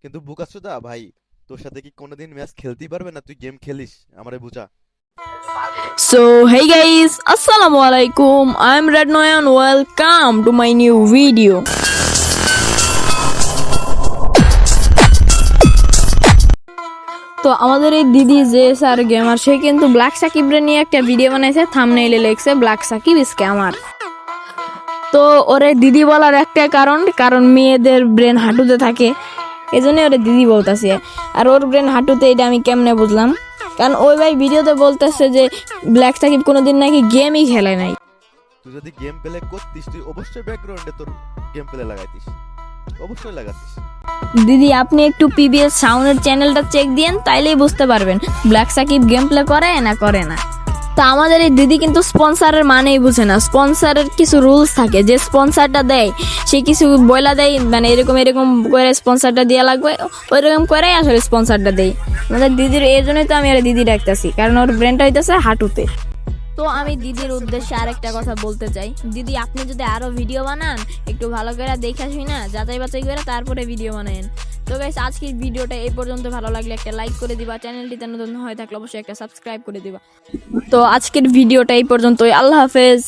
কিন্তু বুকাচোদা ভাই, তোর সাথে কি কোনোদিন ম্যাচ খেলতেই পারবে না? তুই গেম খেলিস, আমারে বুঝা। So hey guys, Assalamualaikum. I'm Red Noyan. Welcome to my new video. তো আমাদের এই দিদি যে স্যার গেমার, সে কিন্তু ব্ল্যাক সাকিবরে নিয়ে একটা ভিডিও বানাইছে, থাম্বনেইলে লিখছে ব্ল্যাক সাকিব স্ক্যামার। তো ওরে দিদি বলার একটা কারণ মেয়েদের ব্রেন হাঁটুতে থাকে, এজন্য ওরে দিদি বলতেছে। আর ওর ব্রেন হাঁটুতে, এটা আমি কেমনে বুঝলাম? কারণ ওই ভাই ভিডিওতে বলতেছে যে ব্ল্যাক সাকিব কোনোদিন নাকি গেমই খেলে নাই। তুই যদি গেম প্লে করতিস, তুই অবশ্যই ব্যাকগ্রাউন্ডে তোর গেম প্লে লাগাইতিস, অবশ্যই লাগাতিস। দিদি আপনি একটু পিবিএস সাউন্ডের চ্যানেলটা চেক দিয়েন, তাইলেই বুঝতে পারবেন ব্ল্যাক সাকিব গেম প্লে করে না করে না। তা আমাদের এই দিদি কিন্তু স্পন্সরের মানেই বুঝে না। স্পন্সরের কিছু রুলস থাকে, যে স্পন্সরটা দেয় সে কিছু বইলা দেয়, মানে এরকম এরকম করে স্পন্সরটা দেওয়া লাগবে, ওইরকম করে আসলে স্পন্সরটা দেয় আমাদের দিদির। এই জন্যই তো আমি আর দিদি ডাকতেছি, কারণ ওর ব্রেনটা হইতেছে হাঁটুতে। তো আমি দিদির উদ্দেশ্যে আরেকটা কথা বলতে চাই, দিদি আপনি যদি আরো ভিডিও বানান, একটু ভালো করে দেখে আসি না, যাচাই বাছাই করে তারপরে ভিডিও বানান। তো গাইস, আজকের ভিডিওটা এই পর্যন্ত। ভালো লাগলে একটা লাইক করে দিবা, চ্যানেলটিতে নতুন হয়ে থাকলে অবশ্যই একটা সাবস্ক্রাইব করে দিবা। তো আজকের ভিডিওটা এই পর্যন্তই। আল্লাহ হাফেজ।